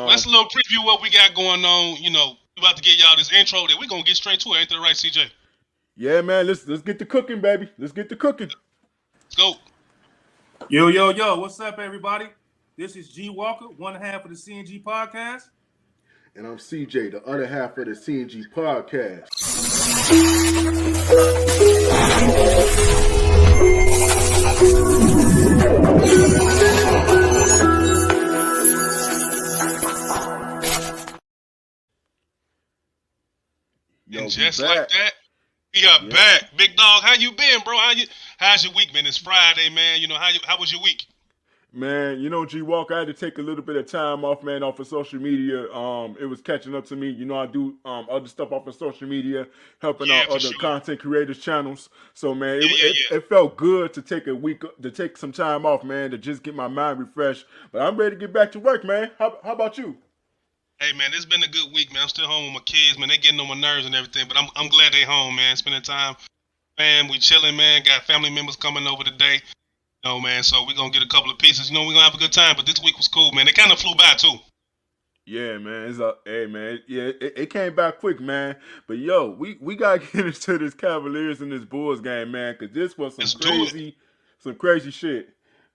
Let's a little preview what we got going on. You know, we about to get y'all this intro that we're gonna get straight to it. Ain't that right, CJ? Yeah, man. Let's get to cooking, baby. Let's get to cooking. Let's go. Yo, what's up, everybody? This is G Walker, one half of the CNG Podcast. And I'm CJ, the other half of the CNG Podcast. And just like that, we are back. Big dog, how you been, bro? How's your week been? It's Friday, man. You know, how was your week? Man, you know, G Walker, I had to take a little bit of time off, man, off of social media. It was catching up to me. You know, I do other stuff off of social media, helping out other content creators' channels. So, man, it felt good to take some time off, man, to just get my mind refreshed. But I'm ready to get back to work, man. How about you? Hey, man, it's been a good week, man. I'm still home with my kids, man. They getting on my nerves and everything, but I'm glad they home, man. Spending time, man. We chilling, man. Got family members coming over today. You know, man. So we're gonna get a couple of pieces. You know, we're gonna have a good time. But this week was cool, man. It kind of flew by too. Yeah, man. Hey, man. Yeah, it came back quick, man. But yo, we gotta get into this Cavaliers and this Bulls game, man, because this was some crazy shit.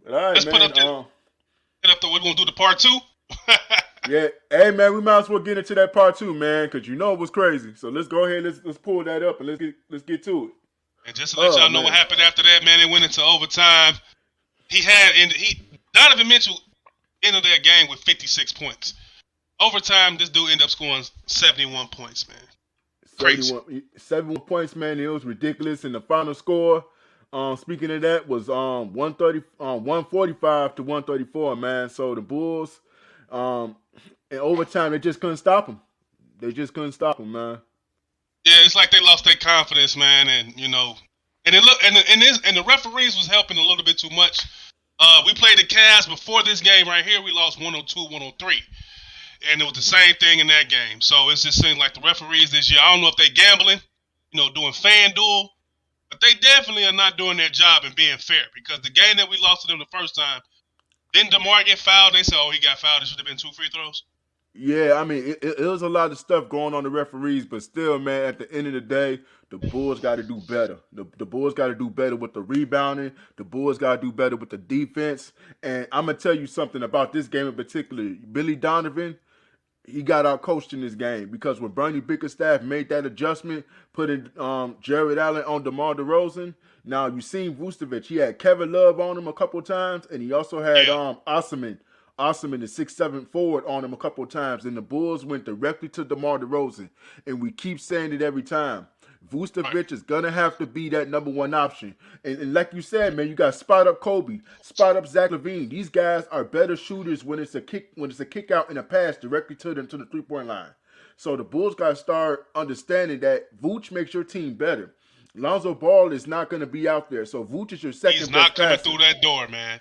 But all right, let's man. Put up the. We're gonna do the part 2. Yeah, hey man, we might as well get into that part 2, man, because you know it was crazy. So let's go ahead, let's pull that up and let's get to it. And just to let y'all know what happened after that, man, it went into overtime. Donovan Mitchell ended that game with 56 points. Overtime, this dude ended up scoring 71 points, man. Crazy. 71 points, man. It was ridiculous. And the final score, speaking of that, was 145 to 134, man. So the Bulls, in overtime, they just couldn't stop him. Man. Yeah, it's like they lost their confidence, man, and you know, and the referees was helping a little bit too much. We played the Cavs before this game right here. We lost 102-103, and it was the same thing in that game. So it just seems like the referees this year, I don't know if they gambling, you know, doing FanDuel, but they definitely are not doing their job and being fair, because the game that we lost to them the first time, didn't DeMar get fouled? They said, oh, he got fouled. It should have been 2 free throws. Yeah, I mean, it was a lot of stuff going on the referees, but still, man, at the end of the day, the Bulls got to do better. The Bulls got to do better with the rebounding. The Bulls got to do better with the defense. And I'm going to tell you something about this game in particular. Billy Donovan, he got out-coached in this game, because when Bernie Bickerstaff made that adjustment, putting Jared Allen on DeMar DeRozan, now you seen Vucevic. He had Kevin Love on him a couple of times, and he also had Osman, the 6'7" forward, on him a couple of times, and the Bulls went directly to DeMar DeRozan. And we keep saying it every time. Vucevic is going to have to be that number one option. And like you said, man, you got spot up Kobe, spot up Zach LaVine. These guys are better shooters when it's a kick out and a pass directly to them to the 3-point line. So the Bulls got to start understanding that Vooch makes your team better. Lonzo Ball is not going to be out there. So Vooch is your second best passer. He's not coming through that door, man.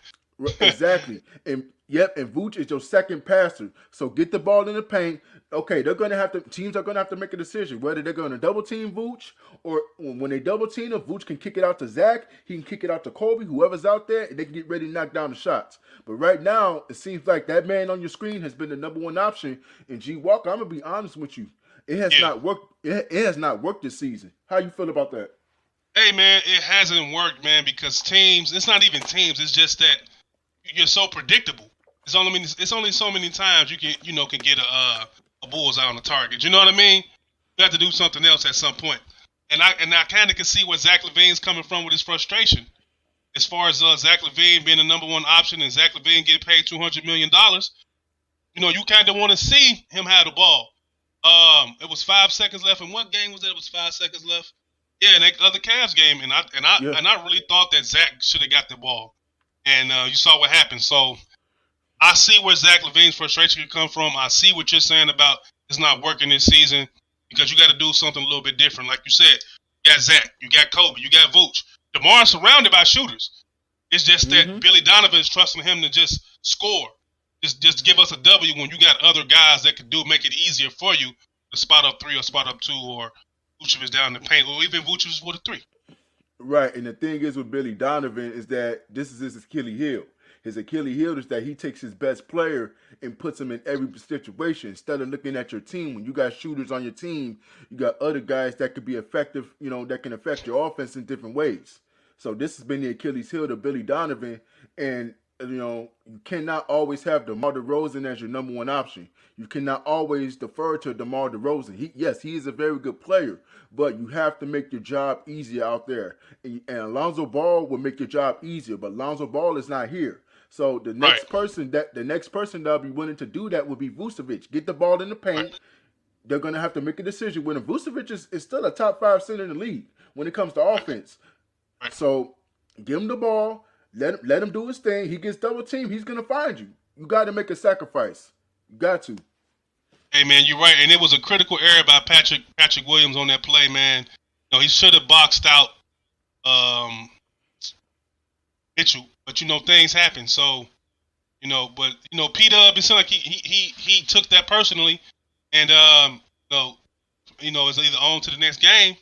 Exactly. And Vooch is your second passer. So get the ball in the paint. Okay, teams are gonna have to make a decision whether they're gonna double team Vooch, or when they double team him, Vooch can kick it out to Zach, he can kick it out to Kobe, whoever's out there, and they can get ready to knock down the shots. But right now, it seems like that man on your screen has been the number one option. And G Walker, I'm gonna be honest with you, it has not worked. It has not worked this season. How you feel about that? Hey man, it hasn't worked, man, because teams, it's not even teams, it's just that you're so predictable. It's only so many times you can get a bullseye on the target. You know what I mean? You have to do something else at some point. And I kind of can see where Zach LaVine's coming from with his frustration. As far as Zach LaVine being the number one option and Zach LaVine getting paid $200 million, you know, you kind of want to see him have the ball. It was 5 seconds left. And what game was it? It was 5 seconds left. Yeah, in that other Cavs game, and I really thought that Zach should have got the ball. And you saw what happened. So I see where Zach LaVine's frustration could come from. I see what you're saying about it's not working this season, because you got to do something a little bit different. Like you said, you got Zach, you got Kobe, you got Vooch. DeMar's surrounded by shooters. It's just that Billy Donovan is trusting him to just score. Just give us a W when you got other guys that could make it easier for you to spot up 3 or spot up 2, or Vucevic down in the paint, or even Vucevic with a 3. Right, and the thing is with Billy Donovan is that this is his Achilles heel. His Achilles heel is that he takes his best player and puts him in every situation. Instead of looking at your team, when you got shooters on your team, you got other guys that could be effective, that can affect your offense in different ways. So this has been the Achilles heel to Billy Donovan, and you cannot always have DeMar DeRozan as your number one option. You cannot always defer to DeMar DeRozan. He is a very good player, but you have to make your job easier out there. And Alonzo Ball will make your job easier, but Alonzo Ball is not here. So the next person that'll be willing to do that would be Vucevic. Get the ball in the paint. They're going to have to make a decision. When Vucevic is still a top 5 center in the league when it comes to offense. So give him the ball. Let him do his thing. He gets double teamed. He's gonna find you. You got to make a sacrifice. You got to. Hey man, you're right, and it was a critical error by Patrick Williams on that play, man. He should have boxed out Mitchell, but things happen. So but P-Dub, it seemed like he took that personally, and is either on to the next game.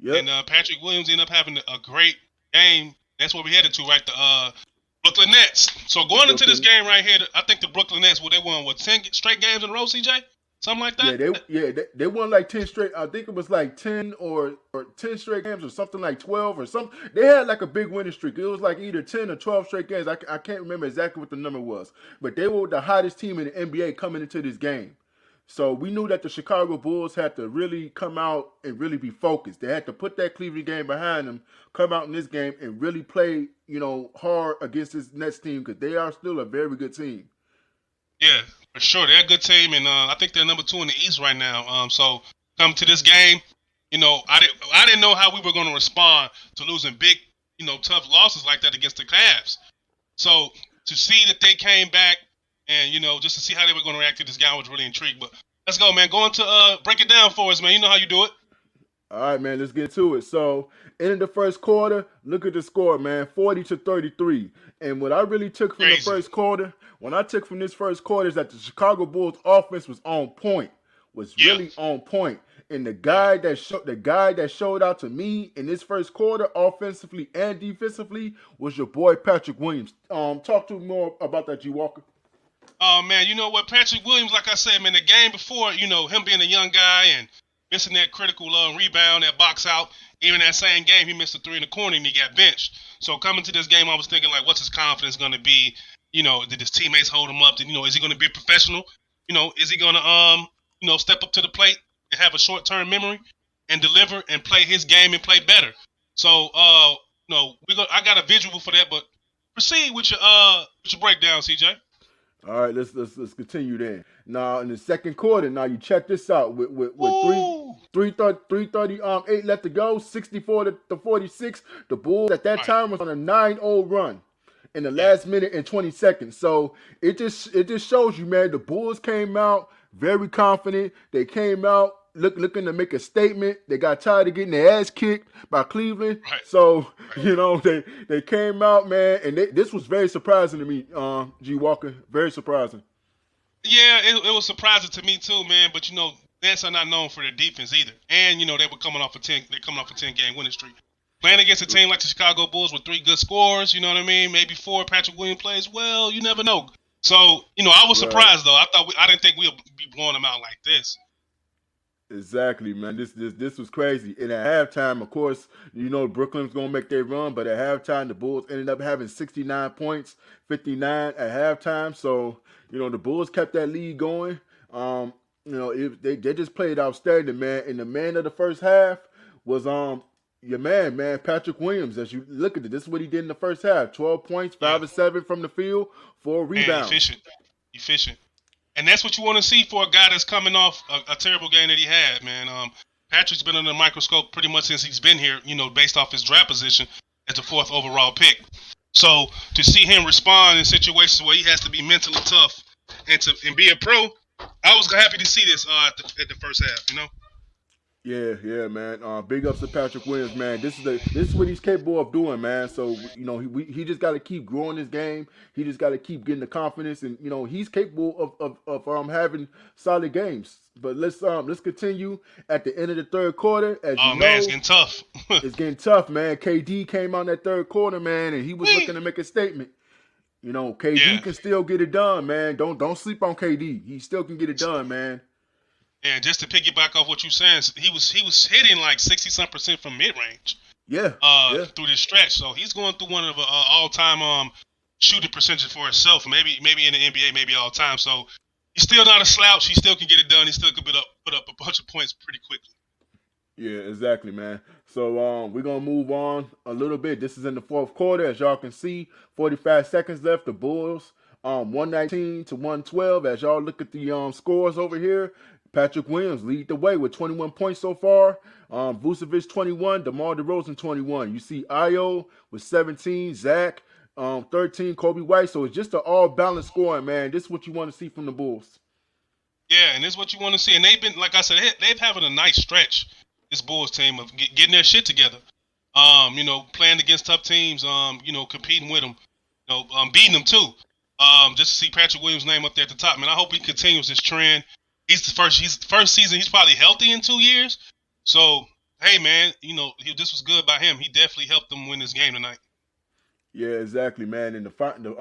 Yep. And Patrick Williams ended up having a great game. That's what we headed to, right? The Brooklyn Nets. So going into this game right here, I think the Brooklyn Nets, they won 10 straight games in a row, CJ? Something like that? They won like 10 straight. I think it was like 10 or 10 straight games or something like 12 or something. They had like a big winning streak. It was like either 10 or 12 straight games. I can't remember exactly what the number was. But they were the hottest team in the NBA coming into this game. So we knew that the Chicago Bulls had to really come out and really be focused. They had to put that Cleveland game behind them, come out in this game and really play, hard against this Nets team because they are still a very good team. Yeah, for sure. They're a good team, and I think they're number 2 in the East right now. So come to this game, I didn't know how we were going to respond to losing big, tough losses like that against the Cavs. So to see that they came back, and, just to see how they were going to react to this guy, I was really intrigued. But let's go, man. Go into break it down for us, man. You know how you do it. All right, man. Let's get to it. So, in the first quarter, look at the score, man. 40-33. And what I really took from the first quarter, this first quarter is that the Chicago Bulls offense was on point. Really on point. And the guy that showed out to me in this first quarter, offensively and defensively, was your boy Patrick Williams. Talk to me more about that, G. Walker. Oh, man, you know what? Patrick Williams, like I said, man, the game before, him being a young guy and missing that critical rebound, that box out, even that same game, he missed a 3 in the corner and he got benched. So coming to this game, I was thinking, like, what's his confidence going to be? Did his teammates hold him up? Is he going to be a professional? Is he going to, step up to the plate and have a short-term memory and deliver and play his game and play better? So, I got a visual for that, but proceed with your breakdown, CJ. All right, let's continue then. Now in the second quarter, now you check this out with 3:38 left to go, 64-46. The Bulls at that time was on a 9-0 run in the last minute and 20 seconds. So it just shows you, man, the Bulls came out very confident. They came out looking to make a statement. They got tired of getting their ass kicked by Cleveland. Right. So, they came out, man, and this was very surprising to me, G. Walker. Very surprising. Yeah, it was surprising to me too, man. But Nets are not known for their defense either. And they were coming off a 10-game winning streak. Playing against a team like the Chicago Bulls with 3 good scorers, you know what I mean? Maybe 4 Patrick Williams plays well. You never know. So, I was surprised though. I didn't think we'd be blowing them out like this. Exactly, man. This was crazy. And at halftime, of course, Brooklyn's gonna make their run, but at halftime, the Bulls ended up having 69 points, 59 at halftime. So, the Bulls kept that lead going. They just played outstanding, man. And the man of the first half was your man, Patrick Williams. As you look at it, this is what he did in the first half: 12 points, 5 of 7 from the field, 4 rebounds. Man, efficient. And that's what you want to see for a guy that's coming off a terrible game that he had, man. Patrick's been under the microscope pretty much since he's been here, based off his draft position as the 4th overall pick. So to see him respond in situations where he has to be mentally tough and be a pro, I was happy to see this at the first half, Yeah, man. Big ups to Patrick Williams, man. This is what he's capable of doing, man. So he just got to keep growing his game. He just got to keep getting the confidence, and he's capable of having solid games. But let's continue at the end of the third quarter. As you know, it's getting tough. It's getting tough, man. KD came out in that third quarter, man, and he was looking to make a statement. You know, KD can still get it done, man. Don't sleep on KD. He still can get it done, man. And just to piggyback off what you're saying, he was hitting like 60-some% from mid range. Yeah. Through this stretch, so he's going through one of the all-time shooting percentages for himself. Maybe in the NBA, maybe all time. So he's still not a slouch. He still can get it done. He still can put up a bunch of points pretty quickly. Yeah, exactly, man. So we're gonna move on a little bit. This is in the fourth quarter, as y'all can see. 45 seconds left. The Bulls 119 to 112. As y'all look at the scores over here, Patrick Williams lead the way with 21 points so far. Vucevic 21, DeMar DeRozan 21. You see Ayo with 17, Zach 13, Kobe White. So it's just an all-balanced scoring, man. This is what you want to see from the Bulls. Yeah, and this is what you want to see. And they've been, like I said, they've having a nice stretch. This Bulls team of getting their shit together. Playing against tough teams. Competing with them. Beating them too. Just to see Patrick Williams' name up there at the top, man. I hope he continues this trend. He's the first season. He's probably healthy in 2 years. So, hey, man, this was good by him. He definitely helped them win this game tonight. Yeah, exactly, man. And the final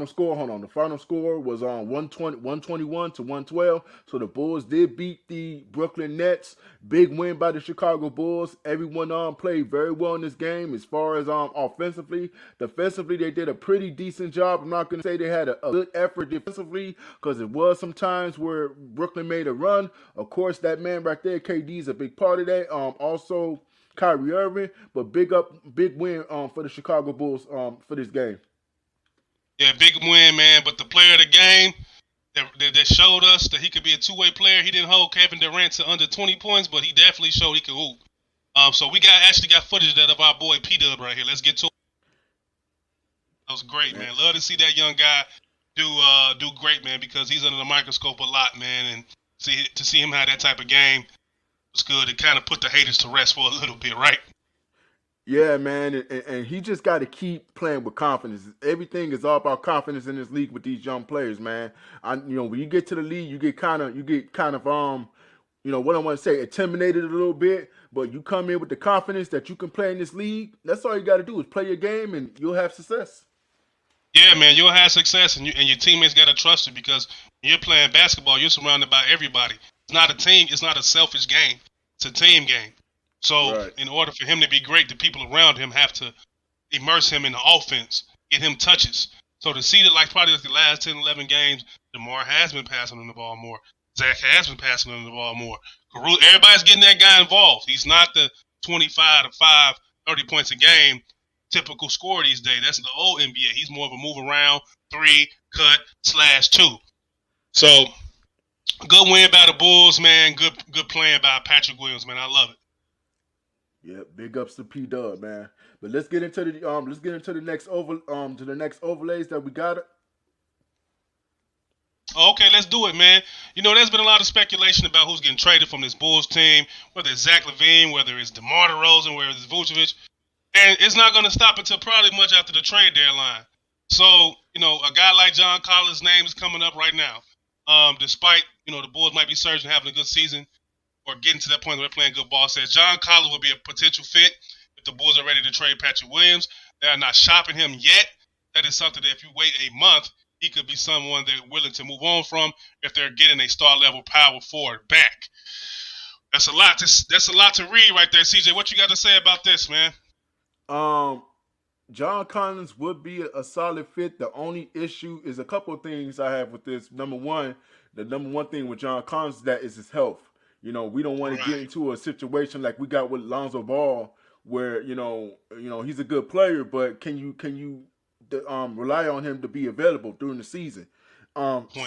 score, the final score was 121 to 112. So the Bulls did beat the Brooklyn Nets. Big win by the Chicago Bulls. Everyone played very well in this game as far as offensively. Defensively, they did a pretty decent job. I'm not going to say they had a good effort defensively because it was some times where Brooklyn made a run. Of course, that man right there, KD, is a big part of that. Also, Kyrie Irving, but big win for the Chicago Bulls for this game. Yeah, big win, man. But the player of the game that showed us that he could be a two-way player. He didn't hold Kevin Durant to under 20 points, but he definitely showed he could hoop. So we actually got footage of our boy P-Dub right here. Let's get to it. That was great, man. Love to see that young guy do great, man, because he's under the microscope a lot, man. And to see him have that type of game was good. It kind of put the haters to rest for a little bit, right? Yeah, man, and he just got to keep playing with confidence. Everything is all about confidence in this league with these young players, man. When you get to the league, you get kind of what I want to say, intimidated a little bit. But you come in with the confidence that you can play in this league. That's all you got to do is play your game, and you'll have success. Yeah, man, you'll have success, and your teammates got to trust you because when you're playing basketball, you're surrounded by everybody. It's not a team. It's not a selfish game. It's a team game. So In order for him to be great, the people around him have to immerse him in the offense, get him touches. So to see that probably the last 10, 11 games, DeMar has been passing him the ball more. Zach has been passing him the ball more. Everybody's getting that guy involved. He's not the 25 to 5, 30 points a game typical scorer these days. That's the old NBA. He's more of a move around, 3, cut, /2. So good win by the Bulls, man. Good playing by Patrick Williams, man. I love it. Yeah, big ups to P-Dub, man. But let's get into the next overlays that we got. Okay, let's do it, man. There's been a lot of speculation about who's getting traded from this Bulls team, whether it's Zach LaVine, whether it's DeMar DeRozan, whether it's Vucevic. And it's not going to stop until probably much after the trade deadline. So, a guy like John Collins' name is coming up right now. Despite, the Bulls might be surging, having a good season, or getting to that point where they're playing good ball, says John Collins would be a potential fit if the Bulls are ready to trade Patrick Williams. They are not shopping him yet. That is something that if you wait a month, he could be someone they're willing to move on from if they're getting a star-level power forward back. That's a lot to read right there, CJ. What you got to say about this, man? John Collins would be a solid fit. The only issue is a couple of things I have with this. The number one thing with John Collins is his health. We don't want to get into a situation like we got with Lonzo Ball, where he's a good player, but can you rely on him to be available during the season?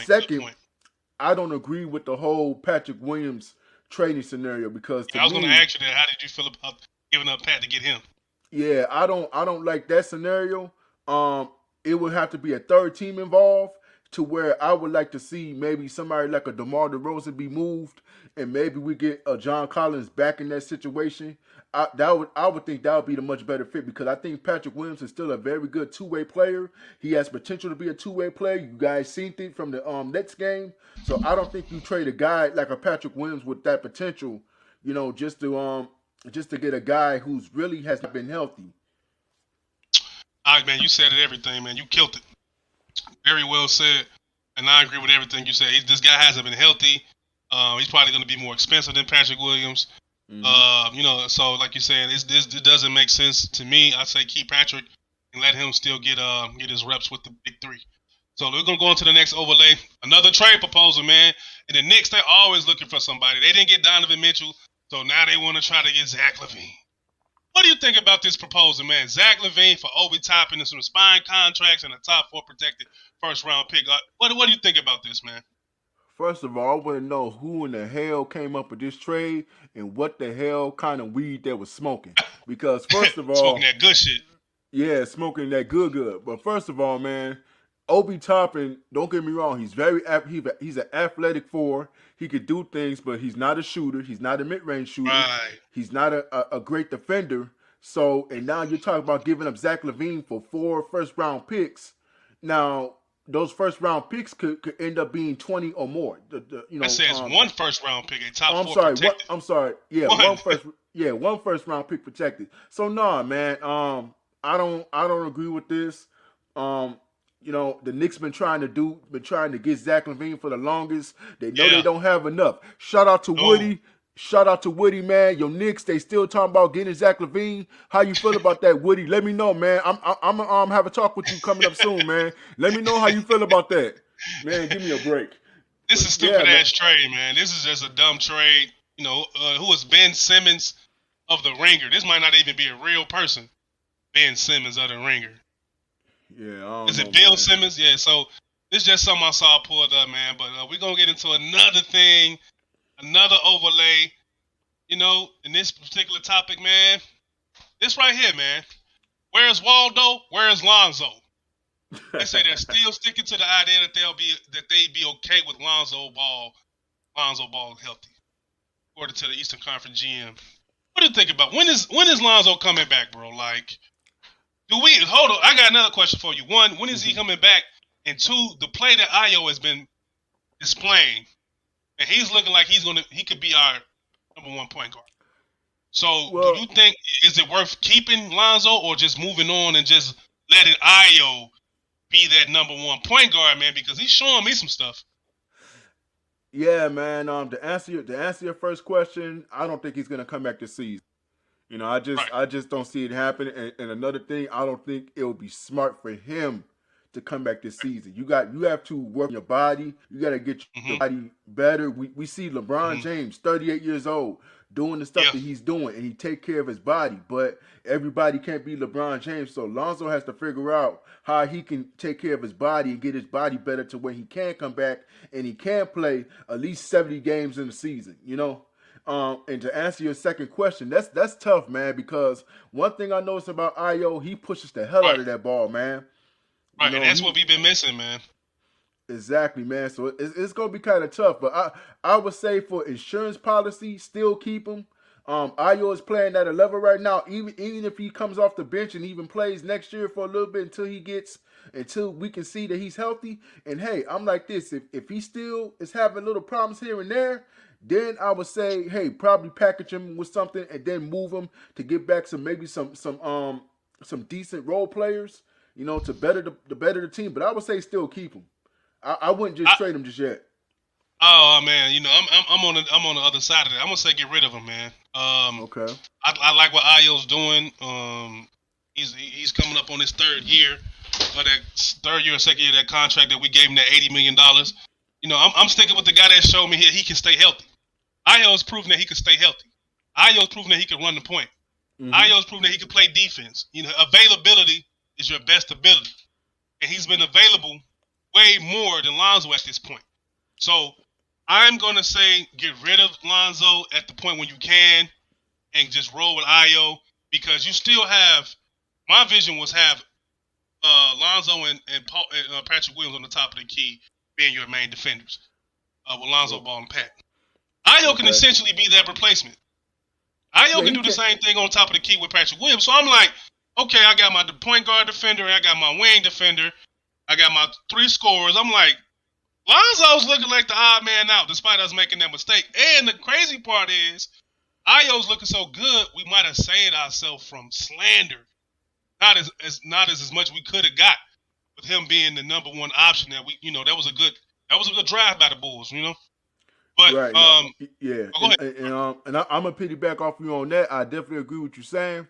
Second, I don't agree with the whole Patrick Williams trading scenario because I was going to ask you that. How did you feel about giving up Pat to get him? Yeah, I don't like that scenario. It would have to be a third team involved to where I would like to see maybe somebody like a DeMar DeRozan be moved, and maybe we get a John Collins back in that situation. I would think that would be the much better fit because I think Patrick Williams is still a very good two-way player. He has potential to be a two-way player. You guys seen it from the Nets game, so I don't think you trade a guy like a Patrick Williams with that potential, just to get a guy who's really has not been healthy. All right, man, you said it everything, man. You killed it. Very well said. And I agree with everything you said. This guy hasn't been healthy. He's probably going to be more expensive than Patrick Williams. Mm-hmm. So like you said, it doesn't make sense to me. I say keep Patrick and let him still get his reps with the big three. So we're going to go on to the next overlay. Another trade proposal, man. And the Knicks, they're always looking for somebody. They didn't get Donovan Mitchell, so now they want to try to get Zach LaVine. What do you think about this proposal, man? Zach LaVine for Obi Toppin and some spine contracts and a top 4 protected first-round pick. What do you think about this, man? First of all, I want to know who in the hell came up with this trade and what the hell kind of weed they was smoking. Because first of all, smoking that good shit. Yeah, smoking that good. But first of all, man, Obi Toppin, don't get me wrong, he's an athletic four. He could do things, but he's not a shooter. He's not a mid-range shooter. Right. He's not a great defender. So, and now you're talking about giving up Zach LaVine for 4 first-round picks. Now, those first-round picks could end up being 20 or more. I said it's 1 first-round pick, a top 4 protected. I'm sorry. Yeah, one first-round pick protected. So, nah, man. I don't agree with this. The Knicks been trying to get Zach LaVine for the longest. They know they don't have enough. Shout out to Woody. Shout out to Woody, man. Your Knicks, they still talking about getting Zach LaVine. How you feel about that, Woody? Let me know, man. I'm gonna have a talk with you coming up soon, man. Let me know how you feel about that, man. Give me a break. This is stupid ass trade, man. This is just a dumb trade. Who is Ben Simmons of the Ringer? This might not even be a real person. Ben Simmons of the Ringer. Yeah, is it Bill man. Simmons? Yeah, so this is just something I saw pulled up, man. But we're going to get into another thing, another overlay, in this particular topic, man. This right here, man. Where's Waldo? Where's Lonzo? They say they're still sticking to the idea that they'd be okay with Lonzo Ball healthy, according to the Eastern Conference GM. What do you think about when is Lonzo coming back, bro? Like, hold on? I got another question for you. One, when is he coming back? And two, the play that Ayo has been displaying, and he's looking like he could be our number 1 point guard. So, do you think is it worth keeping Lonzo or just moving on and just letting Ayo be that number 1 point guard, man? Because he's showing me some stuff. Yeah, man. To answer your first question, I don't think he's gonna come back this season. I just don't see it happen. And another thing, I don't think it would be smart for him to come back this season. You have to work your body. You got to get your body better. We see LeBron James, 38 years old, doing the stuff that he's doing, and he take care of his body. But everybody can't be LeBron James, so Lonzo has to figure out how he can take care of his body and get his body better to where he can come back and he can play at least 70 games in the season. And to answer your second question, that's tough, man, because one thing I noticed about Ayo, he pushes the hell out of that ball, man. Right, and that's what we've been missing, man. Exactly, man. So it's going to be kind of tough, but I would say for insurance policy, still keep him. Ayo is playing at a level right now, even if he comes off the bench and even plays next year for a little bit until we can see that he's healthy. And hey, I'm like this, if he still is having little problems here and there, then I would say, hey, probably package him with something and then move him to get back some decent role players, to better the team. But I would say still keep him. I wouldn't just trade him just yet. Oh man, I'm on the other side of that. I'm gonna say get rid of him, man. Okay. I like what Ayo's doing. He's coming up on his third year or second year of that contract that we gave him that $80 million. I'm sticking with the guy that showed me he can stay healthy. Ayo's proven that he can stay healthy. Ayo's proven that he can run the point. Ayo's proven that he can play defense. Availability is your best ability. And he's been available way more than Lonzo at this point. So I'm going to say get rid of Lonzo at the point when you can and just roll with Ayo because you still have – my vision was have Lonzo and Patrick Williams on the top of the key being your main defenders with Lonzo Ball and Pat. Ayo can essentially be that replacement. Ayo can do the same thing on top of the key with Patrick Williams. So I'm like, okay, I got my point guard defender, I got my wing defender, I got my 3 scorers. I'm like, Lonzo's looking like the odd man out despite us making that mistake. And the crazy part is, Ayo's looking so good, we might have saved ourselves from slander not as much we could have got with him being the number one option. That that was a good drive by the Bulls. But Right. Yeah. go ahead. And I'm gonna piggyback off you on that. I definitely agree with you saying.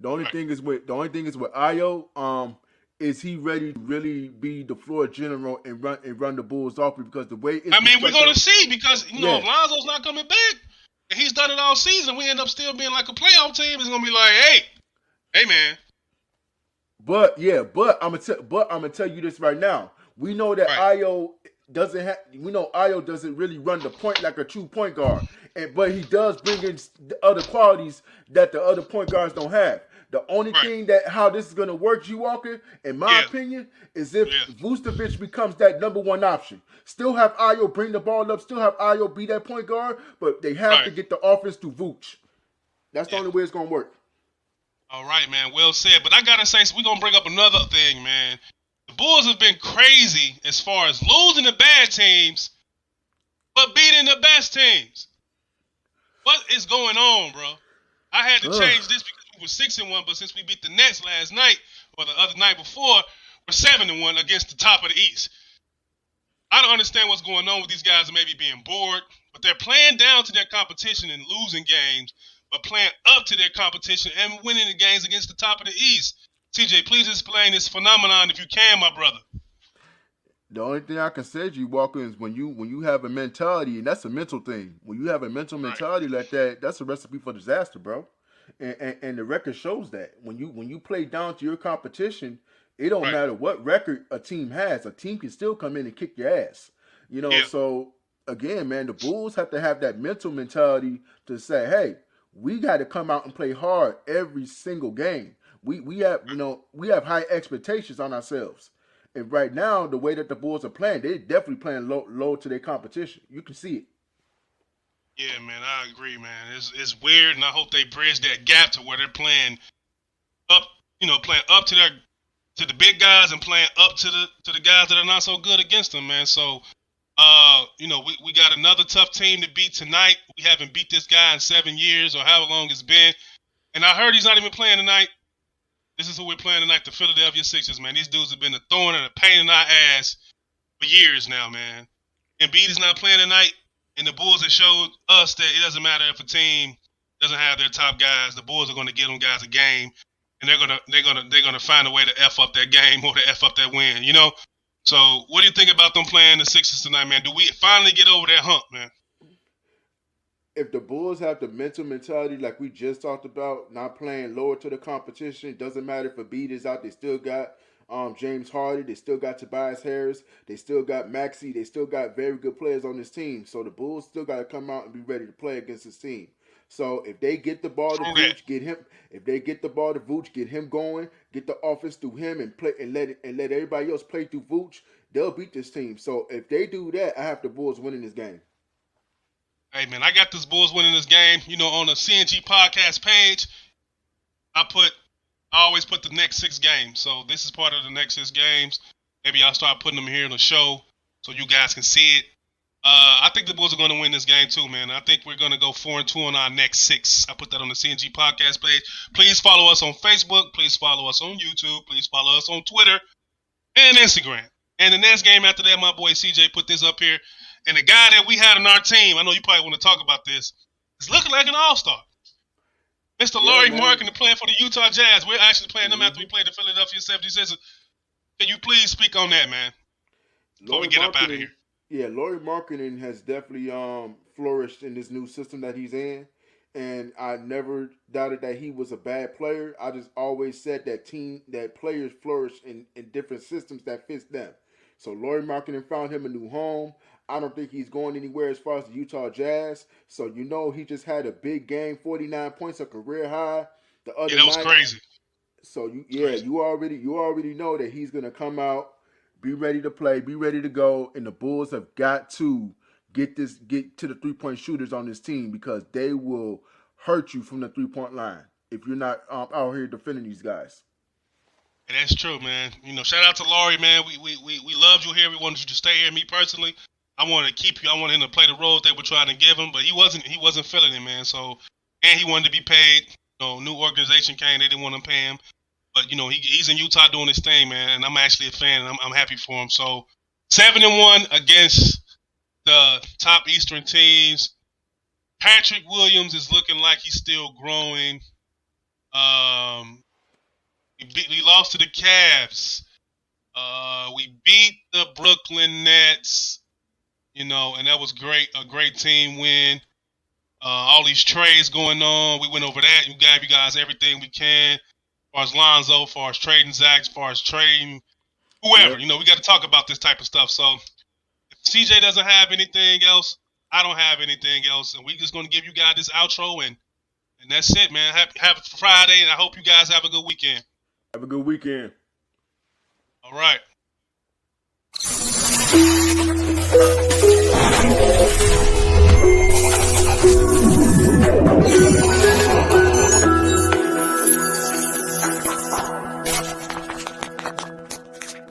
The only thing is with Ayo, is he ready to really be the floor general and run the Bulls off? Because the way we're gonna see because if Lonzo's not coming back and he's done it all season, we end up still being like a playoff team. It's gonna be like, hey man. But I'm gonna tell you this right now. We know that Ayo doesn't really run the point like a true point guard, but he does bring in the other qualities that the other point guards don't have. The only thing that how this is gonna work, G Walker, in my opinion, is if Vucevic becomes that number one option. Still have Ayo bring the ball up, still have Ayo be that point guard, but they have to get the offense to Vooch. That's the only way it's gonna work. All right, man. Well said. But I gotta say, we're gonna bring up another thing, man. The Bulls have been crazy as far as losing the bad teams, but beating the best teams. What is going on, bro? I had to change this because we were 6-1, but since we beat the Nets last night or the other night before, we're 7-1 against the top of the East. I don't understand what's going on with these guys maybe being bored, but they're playing down to their competition and losing games, but playing up to their competition and winning the games against the top of the East. TJ, please explain this phenomenon if you can, my brother. The only thing I can say, G Walker, is when you have a mentality, and that's a mental thing. When you have a mental mentality like that, that's a recipe for disaster, bro. And the record shows that. When you play down to your competition, it don't matter what record a team has. A team can still come in and kick your ass. So again, man, the Bulls have to have that mental mentality to say, hey, we got to come out and play hard every single game. We have high expectations on ourselves. And right now, the way that the Bulls are playing, they're definitely playing low to their competition. You can see it. Yeah, man, I agree, man. It's weird, and I hope they bridge that gap to where they're playing up, playing up to the big guys and playing up to the guys that are not so good against them, man. So, we got another tough team to beat tonight. We haven't beat this guy in 7 years or however long it's been. And I heard he's not even playing tonight. This is who we're playing tonight, the Philadelphia Sixers, man. These dudes have been a thorn and a pain in our ass for years now, man. Embiid is not playing tonight, and the Bulls have showed us that it doesn't matter if a team doesn't have their top guys. The Bulls are going to give them guys a game, and they're gonna find a way to f up that game or to f up that win. So, what do you think about them playing the Sixers tonight, man? Do we finally get over that hump, man? If the Bulls have the mental mentality like we just talked about, not playing lower to the competition, doesn't matter if Embiid is out, they still got James Harden, they still got Tobias Harris, they still got Maxey, they still got very good players on this team. So the Bulls still got to come out and be ready to play against this team. So if they get the ball to Vooch, get him. If they get the ball to Vooch, get him going, get the offense through him, and play and let everybody else play through Vooch, they'll beat this team. So if they do that, I have the Bulls winning this game. Hey, man, I got this Bulls winning this game. On the CNG Podcast page, I always put the next 6 games. So this is part of the next 6 games. Maybe I'll start putting them here in the show so you guys can see it. I think the Bulls are going to win this game too, man. I think we're going to go 4-2 on our next 6. I put that on the CNG Podcast page. Please follow us on Facebook. Please follow us on YouTube. Please follow us on Twitter and Instagram. And the next game after that, my boy CJ put this up here. And the guy that we had on our team, I know you probably want to talk about this, is looking like an all-star. Mr. Lauri Markkanen playing for the Utah Jazz. We're actually playing them after we played the Philadelphia 76ers. Can you please speak on that, man, before we get up out of here? Yeah, Lauri Markkanen has definitely flourished in this new system that he's in. And I never doubted that he was a bad player. I just always said that players flourish in different systems that fits them. So Lauri Markkanen found him a new home. I don't think he's going anywhere as far as the Utah Jazz. So he just had a big game, 49 points, a career high. The other that was night. Crazy. So you already know that he's gonna come out, be ready to play, be ready to go, and the Bulls have got to get to the 3-point shooters on this team because they will hurt you from the 3-point line if you're not out here defending these guys. And that's true, man. Shout out to Lauri, man. We loved you here. We wanted you to stay here. Me personally, I wanted to keep you. I wanted him to play the role they were trying to give him, but he wasn't feeling it, man. So, and he wanted to be paid. New organization came. They didn't want to pay him. But he's in Utah doing his thing, man, and I'm actually a fan, and I'm happy for him. So 7-1 against the top Eastern teams. Patrick Williams is looking like he's still growing. We lost to the Cavs. We beat the Brooklyn Nets, and that was great. A great team win. All these trades going on. We went over that. We gave you guys everything we can. As far as Lonzo, as far as trading Zach, as far as trading whoever. Yeah. We got to talk about this type of stuff. So if CJ doesn't have anything else, I don't have anything else. And we're just going to give you guys this outro, and that's it, man. Happy Friday, and I hope you guys have a good weekend. Have a good weekend. All right.